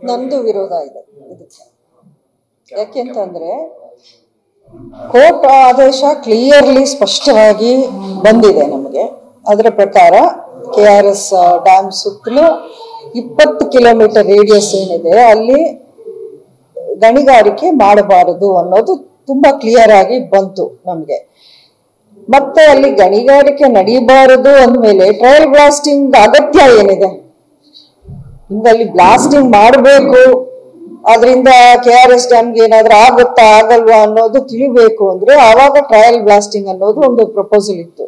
ನಂದು ವಿರೋಧ ಇದೆ ಇದಕ್ಕೆ. ಯಾಕೆಂತಂದ್ರೆ ಕೋರ್ಟ್ ಆದೇಶ ಕ್ಲಿಯರ್ಲಿ ಸ್ಪಷ್ಟವಾಗಿ ಬಂದಿದೆ ನಮಗೆ. ಅದರ ಪ್ರಕಾರ KRS ಡ್ಯಾಮ್ ಸುತ್ತಲೂ 20 ಕಿಲೋಮೀಟರ್ ರೇಡಿಯಸ್ ಏನಿದೆ ಅಲ್ಲಿ ಗಣಿಗಾರಿಕೆ ಮಾಡಬಾರದು ಅನ್ನೋದು ತುಂಬಾ ಕ್ಲಿಯರ್ ಆಗಿ ಬಂತು ನಮ್ಗೆ. ಮತ್ತೆ ಅಲ್ಲಿ ಗಣಿಗಾರಿಕೆ ನಡೀಬಾರದು ಅಂದ್ಮೇಲೆ ಟ್ರಯಲ್ ಬ್ಲಾಸ್ಟಿಂಗ್ ಅಗತ್ಯ ಏನಿದೆ? ಹಿಂಗಲ್ಲಿ ಬ್ಲಾಸ್ಟಿಂಗ್ ಮಾಡಬೇಕು, ಅದರಿಂದ KRS ಡ್ಯಾಮ್ಗೆ ಏನಾದ್ರೂ ಆಗುತ್ತಾ ಆಗಲ್ವಾ ಅನ್ನೋದು ತಿಳಿಬೇಕು ಅಂದ್ರೆ ಆವಾಗ ಟ್ರಯಲ್ ಬ್ಲಾಸ್ಟಿಂಗ್ ಅನ್ನೋದು ಒಂದು ಪ್ರಪೋಸಲ್ ಇತ್ತು.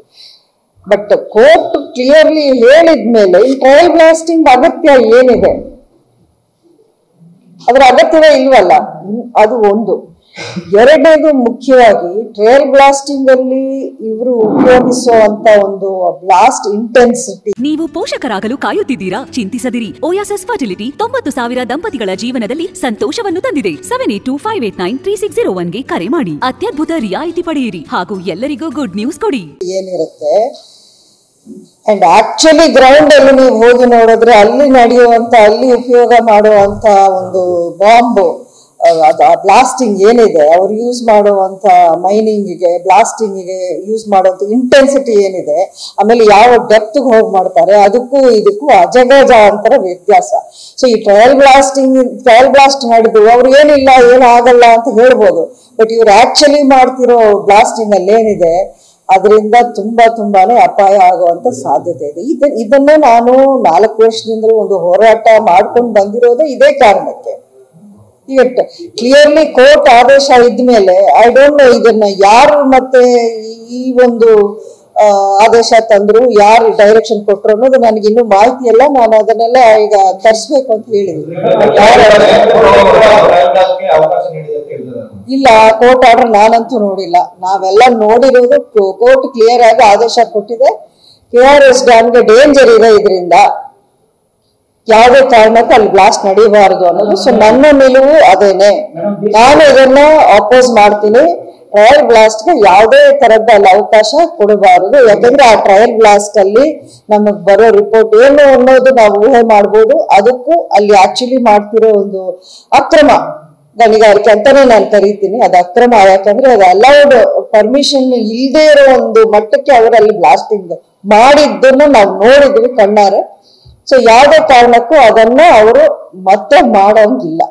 ಬಟ್ ಕೋರ್ಟ್ ಕ್ಲಿಯರ್ಲಿ ಹೇಳಿದ್ಮೇಲೆ ಈ ಟ್ರಯಲ್ ಬ್ಲಾಸ್ಟಿಂಗ್ ಅಗತ್ಯ ಏನಿದೆ? ಅದರ ಅಗತ್ಯವೇ ಇಲ್ವಲ್ಲ. ಅದು ಒಂದು. ಎರಡನೇದು ಮುಖ್ಯವಾಗಿ ಟ್ರಯಲ್ ಬ್ಲಾಸ್ಟಿಂಗ್ ಅಲ್ಲಿ ಇವರು ಉಪಯೋಗಿಸುವಂತ ಒಂದು ಬ್ಲಾಸ್ಟ್ ಇಂಟೆನ್ಸಿಟಿ. ನೀವು ಪೋಷಕರಾಗಲು ಕಾಯುತ್ತಿದ್ದೀರಾ? ಚಿಂತಿಸದಿರಿ. ಓಯಾಸಿಸ್ ಫರ್ಟಿಲಿಟಿ 90,000 ದಂಪತಿಗಳ ಜೀವನದಲ್ಲಿ ಸಂತೋಷವನ್ನು ತಂದಿದೆ. 7825893601ಗೆ ಕರೆ ಮಾಡಿ ಅತ್ಯದ್ಭುತ ರಿಯಾಯಿತಿ ಪಡೆಯಿರಿ ಹಾಗೂ ಎಲ್ಲರಿಗೂ ಗುಡ್ ನ್ಯೂಸ್ ಕೊಡಿ. ಏನಿರುತ್ತೆ ಅಂಡ್ ಆಕ್ಚುಲಿ ಗ್ರೌಂಡ್ ಅಲ್ಲಿ ನೀವು ಹೋಗಿ ನೋಡಿದ್ರೆ ಅಲ್ಲಿ ನಡೆಯುವಂತ, ಅಲ್ಲಿ ಉಪಯೋಗ ಮಾಡುವಂತ ಒಂದು ಬಾಂಬ್, ಬ್ಲಾಸ್ಟಿಂಗ್ ಏನಿದೆ, ಅವ್ರು ಯೂಸ್ ಮಾಡುವಂತ ಮೈನಿಂಗಿಗೆ, ಬ್ಲಾಸ್ಟಿಂಗಿಗೆ ಯೂಸ್ ಮಾಡುವಂತ ಇಂಟೆನ್ಸಿಟಿ ಏನಿದೆ, ಆಮೇಲೆ ಯಾವ ಡೆಪ್ತ್ಗೆ ಹೋಗಿ ಮಾಡ್ತಾರೆ, ಅದಕ್ಕೂ ಇದಕ್ಕೂ ಅಜಗಜಾಂತರ ವ್ಯತ್ಯಾಸ. ಸೊ ಈ ಟ್ರಯಲ್ ಬ್ಲಾಸ್ಟ್ ಮಾಡಿದ್ದು ಅವ್ರು ಏನಿಲ್ಲ, ಏನಾಗಲ್ಲ ಅಂತ ಹೇಳ್ಬೋದು. ಬಟ್ ಇವ್ರು ಆಕ್ಚುಲಿ ಮಾಡ್ತಿರೋ ಬ್ಲಾಸ್ಟಿಂಗ್ ಅಲ್ಲಿ ಏನಿದೆ ಅದರಿಂದ ತುಂಬಾನೇ ಅಪಾಯ ಆಗುವಂತ ಸಾಧ್ಯತೆ ಇದೆ. ಇದನ್ನ ನಾನು 4 ವರ್ಷದಿಂದಲೂ ಒಂದು ಹೋರಾಟ ಮಾಡ್ಕೊಂಡು ಬಂದಿರೋದು ಇದೇ ಕಾರಣಕ್ಕೆ. ಈಗ ಕ್ಲಿಯರ್ಲಿ ಕೋರ್ಟ್ ಆದೇಶ ಇದ್ಮೇಲೆ ಐ ಡೋಂಟ್ ನೋ ಇದನ್ನ ಯಾರು ಮತ್ತೆ ಈ ಒಂದು ಆದೇಶ ತಂದ್ರು, ಯಾರು ಡೈರೆಕ್ಷನ್ ಕೊಟ್ರು ಅನ್ನೋದು ನನಗೆ ಇನ್ನೂ ಮಾಹಿತಿ ಇಲ್ಲ. ನಾನು ಅದನ್ನೆಲ್ಲ ಈಗ ತರಿಸ್ಬೇಕು ಅಂತ ಹೇಳಿದ್ದೀನಿ. ಇಲ್ಲ, ಕೋರ್ಟ್ ಆರ್ಡರ್ ನಾನಂತೂ ನೋಡಿಲ್ಲ. ನಾವೆಲ್ಲ ನೋಡಿರೋದು ಕೋರ್ಟ್ ಕ್ಲಿಯರ್ ಆಗಿ ಆದೇಶ ಕೊಟ್ಟಿದೆ. KRS ಡ್ಯಾಮ್ಗೆ ಡೇಂಜರ್ ಇದೆ, ಇದರಿಂದ ಯಾವುದೇ ಕಾರಣಕ್ಕೂ ಅಲ್ಲಿ ಬ್ಲಾಸ್ಟ್ ನಡೀಬಾರದು ಅನ್ನೋದು. ಸೊ ನನ್ನ ನಿಲುವು ಅದೇನೆ. ನಾನು ಇದನ್ನ ಅಪೋಸ್ ಮಾಡ್ತೀನಿ. ಟ್ರಯಲ್ ಬ್ಲಾಸ್ಟ್ಗೆ ಯಾವುದೇ ತರದ್ದು ಅಲ್ಲಿ ಅವಕಾಶ ಕೊಡಬಾರದು. ಯಾಕಂದ್ರೆ ಆ ಟ್ರಯಲ್ ಬ್ಲಾಸ್ಟ್ ಅಲ್ಲಿ ನಮಗ್ ಬರೋ ರಿಪೋರ್ಟ್ ಏನು ಅನ್ನೋದು ನಾವು ಊಹೆ ಮಾಡ್ಬೋದು. ಅದಕ್ಕೂ ಅಲ್ಲಿ ಆಕ್ಚುಲಿ ಮಾಡ್ತಿರೋ ಒಂದು ಅಕ್ರಮ ಗಣಿಗಾರಿಕೆ ಅಂತಾನೆ ನಾನು ಕರೀತೀನಿ. ಅದು ಅಕ್ರಮ. ಯಾಕಂದ್ರೆ ಅದು ಅಲೌಡ್ ಪರ್ಮಿಷನ್ ಇಲ್ಲದೆ ಇರೋ ಒಂದು ಮಟ್ಟಕ್ಕೆ ಅವರಲ್ಲಿ ಬ್ಲಾಸ್ಟಿಂಗ್ ಮಾಡಿದ್ದನ್ನು ನಾವು ನೋಡಿದ್ವಿ ಕಣ್ಣಾರೆ. ಸೊ ಯಾವುದೇ ಕಾರಣಕ್ಕೂ ಅದನ್ನ ಅವರು ಮತ್ತೆ ಮಾಡೋಂಗಿಲ್ಲ.